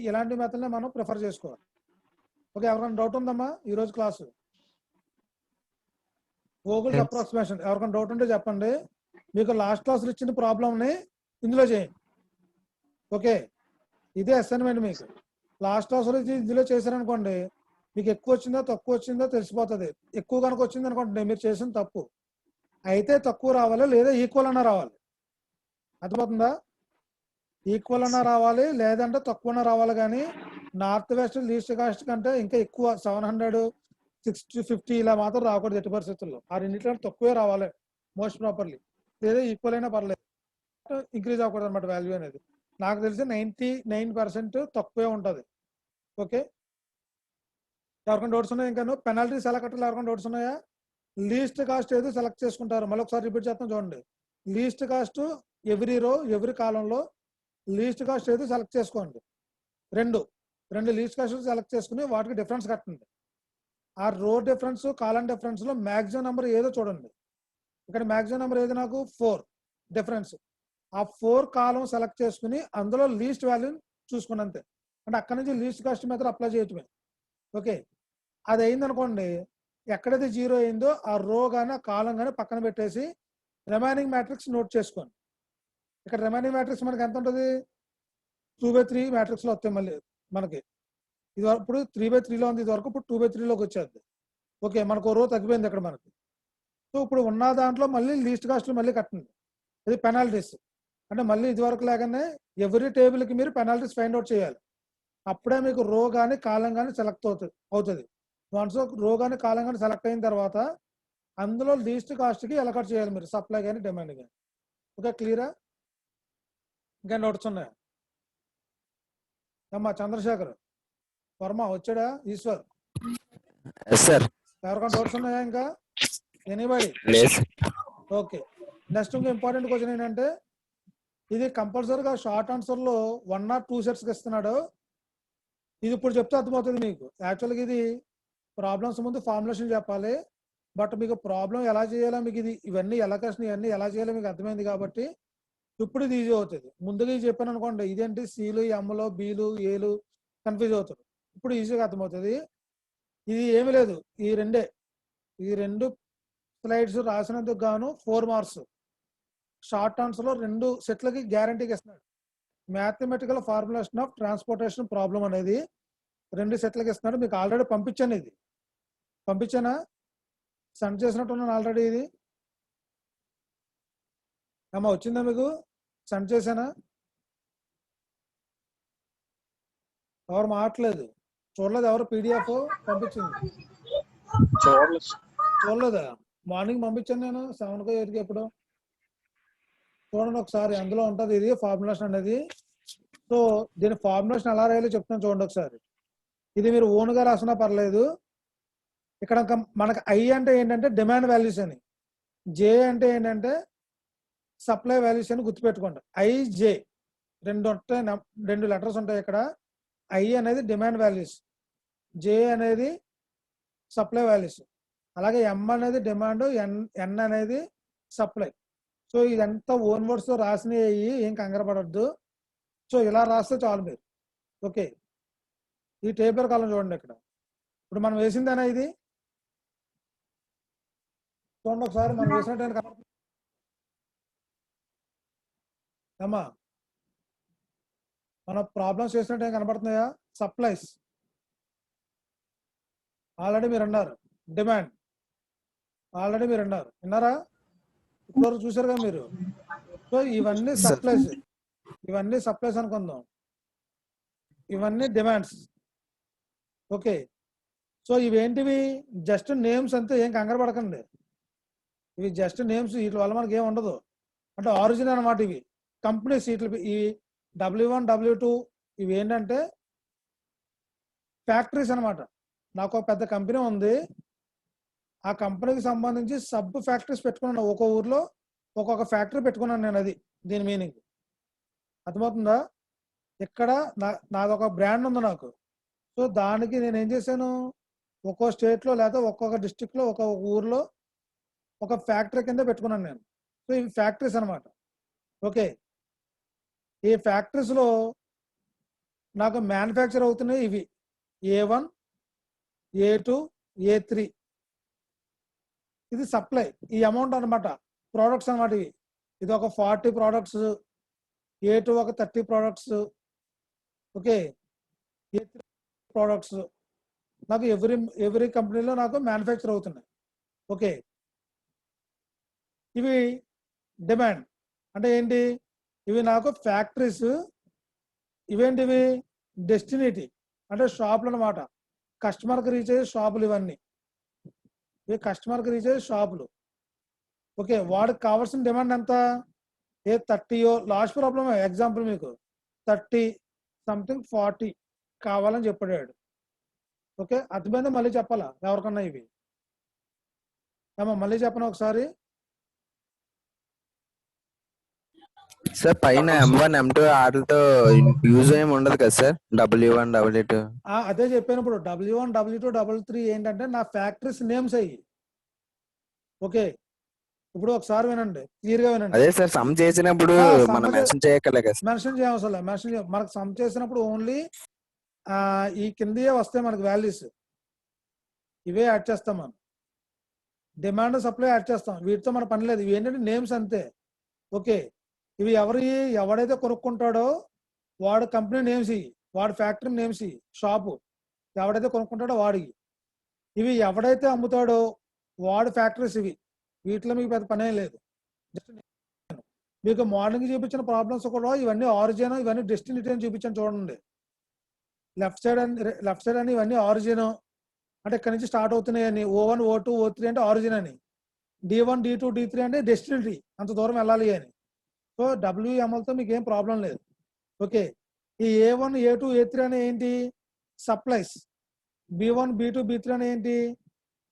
ఇలాంటి మెథడ్నే మనం ప్రిఫర్ చేసుకోవాలి. ఓకే, ఎవరికైనా డౌట్ ఉందమ్మా ఈరోజు క్లాసు? వోగల్స్ అప్రాక్సిమేషన్ ఎవరికైనా డౌట్ ఉంటే చెప్పండి. మీకు లాస్ట్ క్లాస్లో ఇచ్చిన ప్రాబ్లమ్ని ఇందులో చేయండి. ఓకే, ఇదే అసైన్మెంట్. మీకు లాస్ట్ క్లాస్లో ఇందులో చేశారనుకోండి, మీకు ఎక్కువ వచ్చిందో తక్కువ వచ్చిందో తెలిసిపోతుంది. ఎక్కువ కనుక వచ్చింది అనుకోండి మీరు చేసిన తప్పు, అయితే తక్కువ రావాలి, లేదా ఈక్వల్ అన్నా రావాలి. అర్థమవుతుందా? ఈక్వల్ అన్నా రావాలి, లేదంటే తక్కువ అన్నా రావాలి. కానీ నార్త్ వెస్ట్ లీస్ట్ కాస్ట్ కంటే ఇంకా ఎక్కువ 700, 650 ఇలా మాత్రం రాకూడదు ఎట్టి పరిస్థితుల్లో. ఆ రెండింటిలో తక్కువే రావాలి మోస్ట్ ప్రాపర్లీ, లేదా ఈక్వల్ అయినా పర్లేదు, ఇంక్రీజ్ అవ్వకూడదు అనమాట వాల్యూ అనేది. నాకు తెలిసి 99% తక్కువే ఉంటుంది. ఓకే, ఎవరికైనా డౌట్స్ ఉన్నాయా? ఇంకా పెనాల్టీస్ ఎలా కట్టాలి ఎవరికైనా డౌట్స్ ఉన్నాయా? లీస్ట్ కాస్ట్ ఏదో సెలెక్ట్ చేసుకుంటారు. మళ్ళీ ఒకసారి రిపీట్ చేస్తాం చూడండి. Least cost every row every కాలంలో లీస్ట్ కాస్ట్ ఏదో సెలెక్ట్ చేసుకోండి. రెండు లీస్ట్ కాస్ట్ సెలెక్ట్ చేసుకుని వాటికి డిఫరెన్స్ కట్టండి. ఆ రో డిఫరెన్స్ కాలం డిఫరెన్స్ లో మ్యాక్సిమం నెంబర్ ఏదో చూడండి. ఇక్కడ మ్యాక్సిమం నెంబర్ ఏదో నాకు 4 డిఫరెన్స్. ఆ 4 కాలం సెలెక్ట్ చేసుకుని అందులో లీస్ట్ వాల్యూ చూసుకుని అంతే. అంటే అక్కడ నుంచి లీస్ట్ కాస్ట్ మెథడ్ అప్లై చేయటమే. ఓకే, అది అయిందనుకోండి, ఎక్కడైతే 0 అయిందో ఆ రో కానీ ఆ కాలం కానీ పక్కన పెట్టేసి రిమైనింగ్ మ్యాట్రిక్స్ నోట్ చేసుకోండి. ఇక్కడ రిమైనింగ్ మ్యాట్రిక్స్ మనకి ఎంత ఉంటుంది? 2/3 మ్యాట్రిక్స్లో వస్తాయి మళ్ళీ మనకి. ఇది ఇప్పుడు 3/3లో ఉంది, ఇది వరకు ఇప్పుడు 2/3లోకి వచ్చేది. ఓకే, మనకు రో తగ్గిపోయింది ఇక్కడ మనకి. సో ఇప్పుడు ఉన్న దాంట్లో మళ్ళీ లీస్ట్ కాస్ట్లు మళ్ళీ కట్టండి. ఇది పెనాల్టీస్. అంటే మళ్ళీ ఇది వరకు లేకనే ఎవ్రీ టేబుల్కి మీరు పెనాల్టీస్ ఫైండ్ అవుట్ చేయాలి. అప్పుడే మీకు రో కానీ కాలం కానీ సెలెక్ట్ అవుతుంది. వన్స్ రో కానీ కాలం కానీ సెలెక్ట్ అయిన తర్వాత అందులో లీస్ట్ కాస్ట్కి ఎలకట్ చేయాలి మీరు, సప్లై కానీ డిమాండ్ కానీ. ఓకే, క్లియరా? ఇంకా నోట్స్ ఉన్నాయా అమ్మా? చంద్రశేఖర్ వర్మ వచ్చాడా? ఈశ్వర్ ఎవరికైనా డౌట్స్ ఉన్నాయా ఇంకా? ఎనీబడి? ఓకే, నెక్స్ట్ ఇంకా ఇంపార్టెంట్ క్వశ్చన్ ఏంటంటే, ఇది కంపల్సరీగా షార్ట్ ఆన్సర్లో 1 or 2 సెట్స్కి ఇస్తున్నాడు. ఇది ఇప్పుడు చెప్తే అర్థమవుతుంది మీకు. యాక్చువల్గా ఇది ప్రాబ్లమ్స్ ముందు ఫార్ములేషన్ చెప్పాలి, బట్ మీకు ప్రాబ్లం ఎలా చేయాలో మీకు ఇవన్నీ ఎలకేషన్ ఇవన్నీ ఎలా చేయాలో మీకు అర్థమైంది కాబట్టి ఇప్పుడు ఇది ఈజీ అవుతుంది. ముందుగా ఇది చెప్పాను అనుకోండి, ఇదేంటి సీలు ఎమ్లో బీలు ఏలు కన్ఫ్యూజ్ అవుతుంది. ఇప్పుడు ఈజీగా అర్థమవుతుంది. ఇది ఏమి లేదు, ఈ 2 స్లైడ్స్ రాసినందుకు గాను 4 మార్క్స్. షార్ట్ ఆన్సర్లో 2 సెట్లకి గ్యారంటీకి ఇస్తున్నాడు. Mathematical formulation of transportation problem అనేది 2 సెట్లకి ఇస్తున్నాడు. మీకు ఆల్రెడీ పంపించాను, ఇది పంపించానా? సెండ్ చేసినట్టున్నాను ఆల్రెడీ. ఇది అమ్మా వచ్చిందా మీకు? సెండ్ చేశానా? ఎవరు మాట్లేదు? చూడలేదు ఎవరు? పీడిఎఫ్ పంపించింది చూడలేదా? మార్నింగ్ పంపించాను నేను 7కో 8కో ఎప్పుడు. చూడండి ఒకసారి, అందులో ఉంటుంది ఇది ఫార్ములేషన్ అనేది. సో దీని ఫార్ములేషన్ ఎలా రాయాలో చెప్తాను చూడండి ఒకసారి. ఇది మీరు ఓన్గా రాసినా పర్లేదు. ఇక్కడ మనకు ఐ అంటే ఏంటంటే డిమాండ్ వాల్యూస్ అని, జే అంటే ఏంటంటే సప్లై వాల్యూస్ అని గుర్తుపెట్టుకోండి. ఐజే 2 లెటర్స్ ఉంటాయి ఇక్కడ. ఐ అనేది డిమాండ్ వాల్యూస్, జే అనేది సప్లై వాల్యూస్, అలాగే ఎం అనేది డిమాండ్, ఎన్ అనేది సప్లై. సో ఇదంతా ఓన్ వర్డ్స్తో రాసినవి, ఏం కంగారు పడద్దు. సో ఇలా రాస్తే చాలు మీరు. ఓకే, ఈ టేబులర్ కాలం చూడండి ఇక్కడ. ఇప్పుడు మనం వేసిందేనా ఇది? చూడండి ఒకసారి మనం వేసినట్టు అమ్మా, మన ప్రాబ్లమ్స్ చేసినట్టు కనబడుతున్నాయా? సప్లైస్ ఆల్రెడీ మీరు అన్నారు, డిమాండ్ ఆల్రెడీ మీరు అన్నారు, విన్నారా? ఇప్పుడు చూసారు కదా మీరు. సో ఇవన్నీ సప్లైస్, ఇవన్నీ సప్లైస్ అనుకుందాం, ఇవన్నీ డిమాండ్స్. ఓకే, సో ఇవేంటివి? జస్ట్ నేమ్స్ అంతే, ఏం కంగారు పడకండి. ఇవి జస్ట్ నేమ్స్, వీటి వల్ల మనకి ఏం ఉండదు. అంటే ఆరిజిన్ అనమాట ఇవి. కంపెనీస్ వీటి ఈ W1 W2 ఇవి ఏంటంటే ఫ్యాక్టరీస్ అనమాట. నాకు ఒక పెద్ద కంపెనీ ఉంది, ఆ కంపెనీకి సంబంధించి సబ్ ఫ్యాక్టరీస్ పెట్టుకున్నాను. ఒక్కో ఊర్లో ఒక్కొక్క ఫ్యాక్టరీ పెట్టుకున్నాను నేను. అది దీని మీనింగ్ అర్థమవుతుందా? ఇక్కడ నాదొక బ్రాండ్ ఉంది నాకు. సో దానికి నేను ఏం చేశాను, ఒక్కో స్టేట్లో లేదా ఒక్కొక్క డిస్టిక్లో ఒక్కొక్క ఊర్లో ఒక ఫ్యాక్టరీ కింద పెట్టుకున్నాను నేను. సో ఇవి ఫ్యాక్టరీస్ అనమాట. ఓకే, ఈ ఫ్యాక్టరీస్లో నాకు మ్యానుఫ్యాక్చర్ అవుతున్నాయి ఇవి A1 A2 A3. ఇది సప్లై, ఈ అమౌంట్ అనమాట, ప్రోడక్ట్స్ అనమాట ఇవి. ఇది ఒక 40 ప్రోడక్ట్స్, A2 ఒక 30 ప్రోడక్ట్స్, ఓకే, A3 ప్రోడక్ట్స్ నాకు ఎవ్రీ కంపెనీలో నాకు మ్యానుఫ్యాక్చర్ అవుతున్నాయి. ఓకే, ఇవి డిమాండ్ అంటే ఏంటి? ఇవి నాకు ఫ్యాక్టరీస్. ఇవేంటివి? డెస్టినేటీ అంటే షాపులు అనమాట, కస్టమర్కి రీచ్ అయ్యే షాపులు ఇవన్నీ. ఇవి కస్టమర్కి రీచ్ అయ్యే షాపులు. ఓకే, వాడికి కావాల్సిన డిమాండ్ ఎంత? 30 లాస్ట్ ప్రాబ్లమ్ ఎగ్జాంపుల్ మీకు 30 సంథింగ్ 40 కావాలని చెప్పాడు. ఓకే, అర్థమైందా? మళ్ళీ చెప్పాలా ఎవరికన్నా ఇవి? మళ్ళీ చెప్పను ఒకసారి. సార్ పైన M1 M2 వాటితో యూజ్ ఏమి ఉండదు కదా సార్? W1 W2 అదే చెప్పాను. ఇప్పుడు W1 W2 W3 ఏంటంటే నా ఫ్యాక్టరీస్ నేమ్స్ అయ్యి. ఓకే, ఇప్పుడు ఒకసారి వినండి, క్లియర్ గా వినండి. అదే సార్, సమ్ చేసినప్పుడు మనం మెన్షన్ చేయక్కర్లే కదా సార్? మెన్షన్ చేయవసరం, మనకు సమ్ చేసినప్పుడు ఓన్లీ ఈ కిందయే వస్తాయి మనకు వాల్యూస్, ఇవే యాడ్ చేస్తాం మనం. డిమాండ్ సప్లై యాడ్ చేస్తాం, వీటితో మన పని లేదు. ఇవి ఏంటంటే నేమ్స్ అంతే. ఓకే, ఇవి ఎవడైతే కొనుక్కుంటాడో వాడు కంపెనీ నేమ్స్ ఇవి, వాడు ఫ్యాక్టరీ నేమ్స్ ఇవి, షాపు ఎవడైతే కొనుక్కుంటాడో వాడికి. ఇవి ఎవడైతే అమ్ముతాడో వాడు ఫ్యాక్టరీస్ ఇవి. వీటిలో మీకు పెద్ద పనే లేదు. మీకు మార్నింగ్ చూపించిన ప్రాబ్లమ్స్ కూడా ఇవన్నీ ఆరిజిన్, ఇవన్నీ డెస్టినేటీ అని చూపించాను చూడండి. లెఫ్ట్ సైడ్ అని ఇవన్నీ ఆరిజిన్ అంటే ఇక్కడ నుంచి స్టార్ట్ అవుతున్నాయి అని. O1 O2 O3 అంటే ఆరిజిన్ అని, D1 D2 D3 అంటే డెస్టినేటీ, అంత దూరం వెళ్ళాలి అని. సో WMLతో మీకు ఏం ప్రాబ్లం లేదు. ఓకే, ఈ A1 A2 A3 అనే ఏంటి? సప్లైస్. B1 B2 B3 అనే ఏంటి?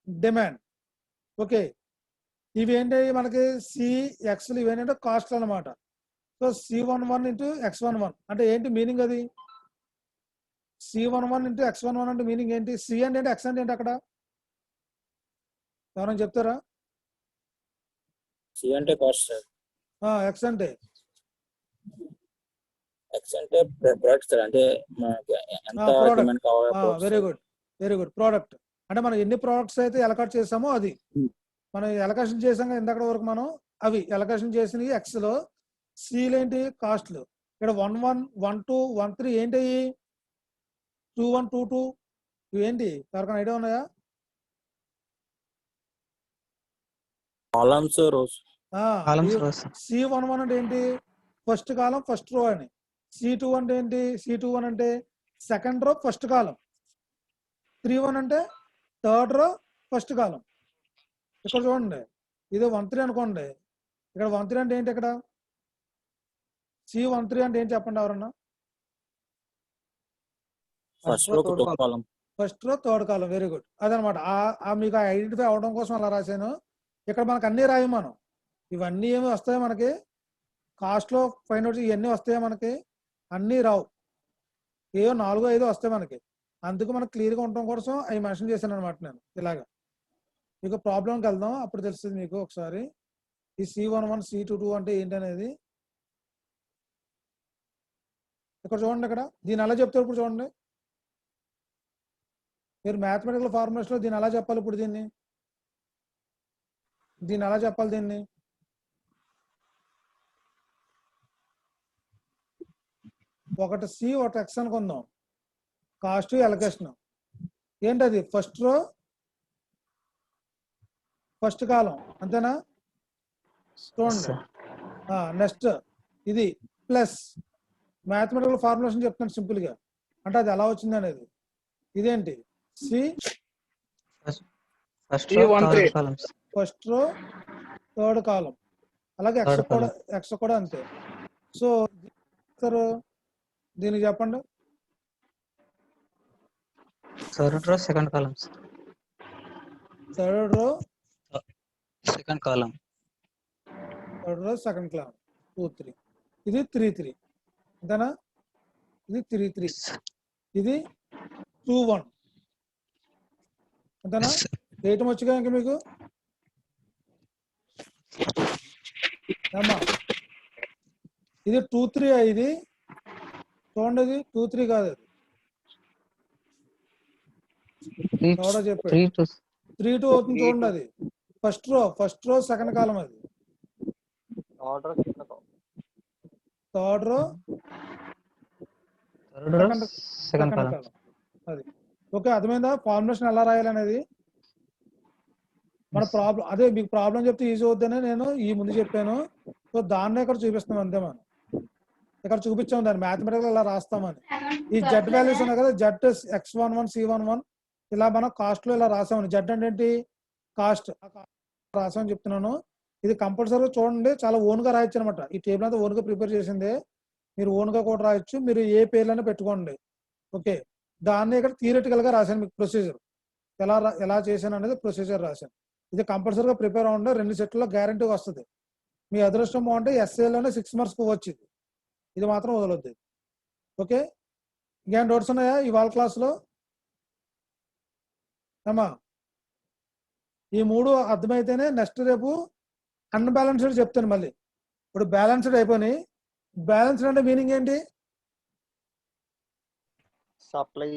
డిమాండ్. ఓకే, ఇవి ఏంటి మనకి CXలు, ఇవేంటంటే కాస్ట్లు అనమాట. సో C11 ఇంటూ X11 అంటే ఏంటి మీనింగ్? అది C11 ఇంటూ X11 అంటే మీనింగ్ ఏంటి? C అంటే ఏంటి, X అంటే ఏంటి? అక్కడ ఎవరైనా చెప్తారా? C అంటే కాస్ట్ సార్, X అంటే ప్రొడక్ట్ సార్. అంటే ఎంత డిమాండ్ కావాలో. వెరీ గుడ్ ప్రోడక్ట్ అంటే మనం ఎన్ని ప్రోడక్ట్స్ అయితే ఎలకట్ చేసామో అది. మనం ఎలకేషన్ చేసాం కదా ఇందాక వరకు మనం, అవి ఎలకేషన్ చేసినవి X లో. Cలు ఏంటి? కాస్ట్లు. ఇక్కడ 11 12 13 ఏంటి? 21 22 ఇవి ఏంటి? ఎవరికైనా ఐడియా ఉన్నాయా? Columns, rose. C11 అంటే ఏంటి? ఫస్ట్ కాలం ఫస్ట్ రో అని. C2 అంటే ఏంటి? C21 అంటే సెకండ్ రో ఫస్ట్ కాలం. 31 అంటే థర్డ్ రో ఫస్ట్ కాలం. ఇక్కడ చూడండి, ఇది 13 అనుకోండి. ఇక్కడ 13 అంటే ఏంటి? ఇక్కడ C13 అంటే ఏంటి చెప్పండి ఎవరన్నా? ఫస్ట్ రో థర్డ్ కాలం. Very good. అదనమాట. మీకు ఐడెంటిఫై అవడం కోసం అలా రాశాను. ఇక్కడ మనకు అన్ని రాయి మనం. ఇవన్నీ ఏమి వస్తాయి మనకి కాస్ట్లో ఫైన్ అవుట్, ఇవన్నీ వస్తాయి మనకి, అన్నీ రావు. ఏవో 4 5 వస్తాయి మనకి. అందుకు మనకు క్లియర్గా ఉండటం కోసం అవి మెన్షన్ చేశాను అనమాట నేను. ఇలాగా మీకు ప్రాబ్లంకి వెళ్దాం, అప్పుడు తెలుస్తుంది మీకు ఒకసారి ఈ C11 C22 అంటే ఏంటనేది. ఇక్కడ చూడండి, ఇక్కడ దీన్ని ఎలా చెప్తారు ఇప్పుడు చూడండి. మీరు మ్యాథమెటికల్ ఫార్ములాస్ లో దీన్ని ఎలా చెప్పాలి? ఇప్పుడు దీన్ని ఎలా చెప్పాలి? దీన్ని ఒకటి సి ఒకటి ఎక్స్ అనుకుందాం. కాస్ట్ ఎలకేషన్ ఏంటది? ఫస్ట్ రో ఫస్ట్ కాలం, అంతేనా? చూడండి. నెక్స్ట్ ఇది ప్లస్ మ్యాథమెటికల్ ఫార్ములేషన్ చెప్తాను సింపుల్ గా, అంటే అది ఎలా వచ్చింది అనేది. ఇదేంటి? C first row third column, అలాగే ఎక్స్ కూడా అంతే. సో దీనికి చెప్పండి. Third row second column, third row second column, 2 3. ఇది 3 3, అంతేనా? ఇది 3 3, ఇది 2 1, అంతేనా? 8 వచ్చిగా ఇంకా మీకు అమ్మా. ఇది 2 3, ఇది చూడండి, ఇది 2 3 కాదు, అది చెప్పాడు 3 2 అవుతుంది. చూడండి, అది ఫస్ట్ రో సెకండ్ కాలం, అది థర్డ్ రో సెకండ్ కాలం. అది ఓకే, అర్థమైందా? ఫార్ములేషన్ ఎలా రాయాలి అనేది మన ప్రాబ్లం. అదే మీకు ప్రాబ్లం చెప్తే ఈజీ అవుతుందని నేను ఈ ముందు చెప్పాను. సో దాన్నే ఇక్కడ చూపిస్తాం అంతే. మనం ఇక్కడ చూపించాము దాన్ని మ్యాథమెటికల్ ఇలా రాస్తామని. ఈ జెడ్ వాల్యూస్ ఉన్నాయి కదా, జెడ్ X11 C11 ఇలా మనం కాస్ట్ లో ఇలా రాసామని. జెడ్ అంటే ఏంటి? కాస్ట్ రాసామని చెప్తున్నాను. ఇది కంపల్సరీగా చూడండి, చాలా ఓన్ గా రాయొచ్చు అనమాట. ఈ టేబుల్ అంతా ఓన్ గా ప్రిపేర్ చేసిందే, మీరు ఓన్ గా కూడా రాయొచ్చు, మీరు ఏ పేర్లైనా పెట్టుకోండి. ఓకే, దాన్ని ఇక్కడ థియరిటికల్ గా రాశాను మీకు ప్రొసీజర్ ఎలా చేశాను అనేది ప్రొసీజర్ రాశాను. ఇది కంపల్సరీగా ప్రిపేర్ అవ్వండి, 2 సెట్లో గ్యారంటీగా వస్తుంది. మీ అదృష్టం బాగుంటే ఎస్ఏలోనే 6 మార్క్స్ వచ్చింది. ఇది మాత్రం వదలొద్దు. ఓకే, ఇంకేం డౌట్స్ ఉన్నాయా ఇవాళ క్లాస్లో? అమ్మా, ఈ 3 అర్థమైతేనే నెక్స్ట్ రేపు అన్బ్యాలెన్స్డ్ చెప్తాను మళ్ళీ. ఇప్పుడు బ్యాలెన్స్డ్ అయిపోయి, బ్యాలెన్స్డ్ అంటే మీనింగ్ ఏంటి? సప్లై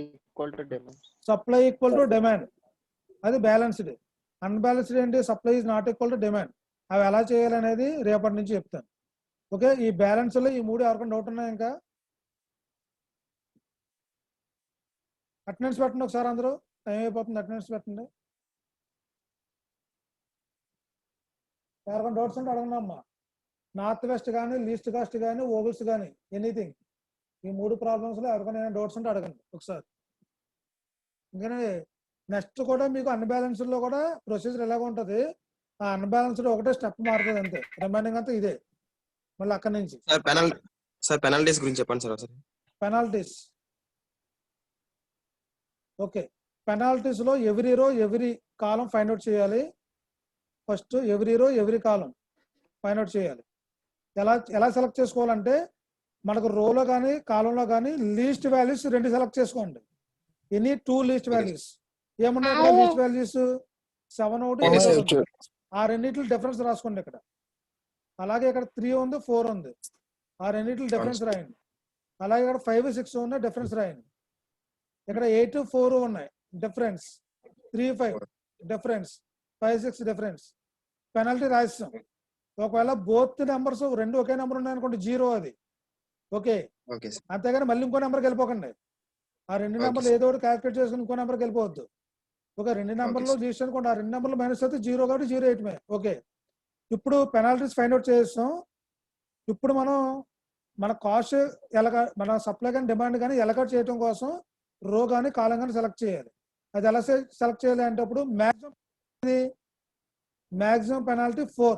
ఈక్వల్ టు డిమాండ్, అది బ్యాలెన్స్డ్. అన్బ్యాలెన్స్డ్ ఏంటి? Supply is not equal to demand. అవి ఎలా చేయాలనేది రేపటి నుంచి చెప్తాను. ఓకే, ఈ బ్యాలెన్స్ లో ఈ 3 ఎవరికైనా డౌట్ ఉన్నాయి? ఇంకా అటెండెన్స్ పెట్టండి ఒకసారి అందరూ, టైం అయిపోతుంది. అటెండెన్స్ పెట్టండి. ఎవరికైనా డౌట్స్ ఉంటే అడగండి అమ్మా. నార్త్ వెస్ట్ కానీ, లీస్ట్ కాస్ట్ కానీ, ఓవల్స్ కానీ, ఎనీథింగ్. ఈ 3 ప్రాబ్లమ్స్ లో ఎవరికైనా డౌట్స్ ఉంటే అడగండి ఒకసారి. ఎందుకంటే నెక్స్ట్ కూడా మీకు అన్బ్యాలెన్స్డ్ లో కూడా ప్రొసీజర్ ఎలాగ ఉంటుంది. ఆ అన్బ్యాలెన్స్డ్ ఒకటే స్టెప్ మారుతుంది అంతే, రిమైనింగ్ అంతా ఇదే. మళ్ళీ అక్కడి నుంచి పెనాల్టీస్ గురించి చెప్పండి సార్. Penalties, okay. పెనాల్టీస్ లో every row every column find out చేయాలి. First every row every column find out చేయాలి. ఎలా సెలెక్ట్ చేసుకోవాలంటే, మనకు రోలో కానీ కాలంలో కానీ లీస్ట్ వాల్యూస్ 2 సెలెక్ట్ చేసుకోండి. Any 2 least values. ఏమున్నాయి ఇక్కడ లీస్ట్ వాల్యూస్? 7 ఒకటి, ఆ రెండింటి డిఫరెన్స్ రాసుకోండి ఇక్కడ. అలాగే ఇక్కడ 3 ఉంది, 4 ఉంది, ఆ రెండింటి డిఫరెన్స్ రాయండి. అలాగే ఇక్కడ 5 6 ఉన్నాయి, డిఫరెన్స్ రాయండి. ఇక్కడ 8 4 ఉన్నాయి, డిఫరెన్స్. 3 5 difference, 5 6 difference. పెనాల్టీ రాయిస్తాం. ఒకవేళ బోత్ నెంబర్స్ 2 ఒకే నెంబర్ ఉన్నాయనుకోండి, 0 అది. ఓకే, అంతేగాని మళ్ళీ ఇంకో నెంబర్కి వెళ్ళిపోకండి. ఆ 2 నెంబర్లు ఏదో ఒకటి క్యాల్కులేట్ చేసుకుని ఇంకో నెంబర్కి వెళ్ళిపోవద్దు. ఒక 2 నెంబర్లు తీసి అనుకోండి, ఆ 2 నెంబర్లు మైనస్ అయితే 0 కాబట్టి 0 8మే. ఓకే, ఇప్పుడు పెనాల్టీస్ ఫైండ్ అవుట్ చేస్తాం. ఇప్పుడు మనం మన కాస్ట్ మన సప్లై కానీ డిమాండ్ కానీ ఎలకట్ చేయడం కోసం రో కానీ కాలం కానీ సెలెక్ట్ చేయాలి. అది ఎలా సెలెక్ట్ చేయాలి అంటే, అప్పుడు మ్యాక్సిమం పెనాల్టీ 4.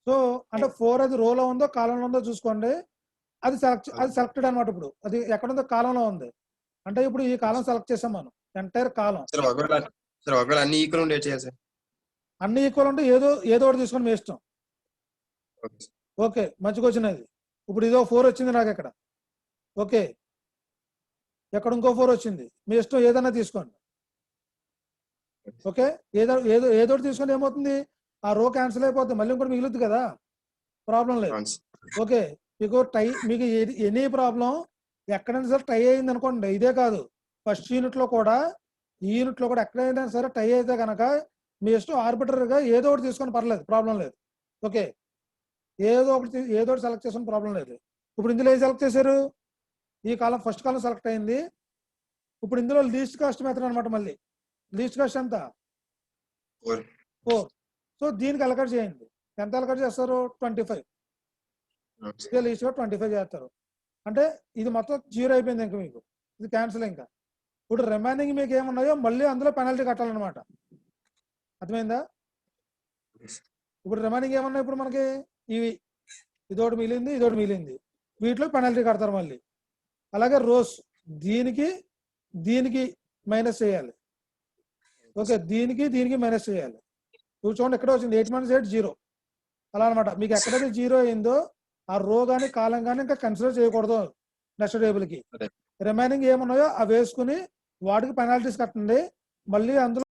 సో అంటే 4 అది రోలో ఉందో కాలంలో ఉందో చూసుకోండి. అది సెలెక్టెడ్ అనమాట. ఇప్పుడు అది ఎక్కడ ఉందో కాలంలో ఉంది అంటే, ఇప్పుడు ఈ కాలం సెలెక్ట్ చేసాం మనం, ఎంటైర్ కాలం. అన్ని ఈక్వల్ ఉంటే ఏదో ఒకటి తీసుకొని మీ ఇష్టం. ఓకే, మంచిగా వచ్చినది. ఇప్పుడు ఇదో 4 వచ్చింది నాకు ఇక్కడ. ఓకే, ఎక్కడ ఇంకో 4 వచ్చింది, మీ ఇష్టం ఏదైనా తీసుకోండి. ఓకే, ఏదో తీసుకొని ఏమవుతుంది, ఆ రో క్యాన్సిల్ అయిపోతుంది, మళ్ళీ ఇంకోటి మిగులుద్ది కదా, ప్రాబ్లం లేదు. ఓకే, మీకు ఎనీ ప్రాబ్లం ఎక్కడైనా సరే టై అయింది అనుకోండి, ఇదే కాదు, ఫస్ట్ యూనిట్ లో కూడా ఈ యూనిట్ లో కూడా ఎక్కడైనా సరే టై అయితే కనుక మీ ఇష్టం ఆర్బిటరీగా ఏదో ఒకటి తీసుకొని పర్లేదు, ప్రాబ్లం లేదు. ఓకే, ఏదో ఒకటి సెలెక్ట్ చేసుకుని ప్రాబ్లం లేదు. ఇప్పుడు ఇందులో ఏం సెలెక్ట్ చేశారు? ఈ కాలం ఫస్ట్ కాలం సెలెక్ట్ అయింది. ఇప్పుడు ఇందులో లీస్ట్ కాస్ట్ మెథడ్ అనమాట. మళ్ళీ లీస్ట్ కాస్ట్ ఎంత? 4. సో దీనికి అలకట్ చేయండి. ఎంత అలకట్ చేస్తారు? 25. లీస్ట్ గా 25 చేస్తారు. అంటే ఇది మొత్తం 0 అయిపోయింది. ఇంకా మీకు ఇది క్యాన్సిల్. ఇంకా ఇప్పుడు రిమైనింగ్ మీకు ఏమున్నాయో మళ్ళీ అందులో పెనాల్టీ కట్టాలన్నమాట. అర్థమైందా? ఇప్పుడు రిమైనింగ్ ఏమన్నాయి? ఇప్పుడు మనకి ఇదోటి మిగిలింది, ఇదోటి మిగిలింది. వీటిలో పెనాల్టీ కడతారు మళ్ళీ. అలాగే రోస్ దీనికి మైనస్ చేయాలి. ఓకే, దీనికి మైనస్ చేయాలి. ఇప్పుడు చూడండి ఎక్కడ వచ్చింది 8 - 8 0. అలా అనమాట. మీకు ఎక్కడైతే 0 అయిందో ఆ రో కానీ కాలం కానీ ఇంకా కన్సిడర్ చేయకూడదు నెక్స్ట్ టేబుల్ కి. రిమైనింగ్ ఏమున్నాయో అవి వేసుకుని వాటికి పెనాల్టీస్ కట్టండి. మళ్ళీ అందులో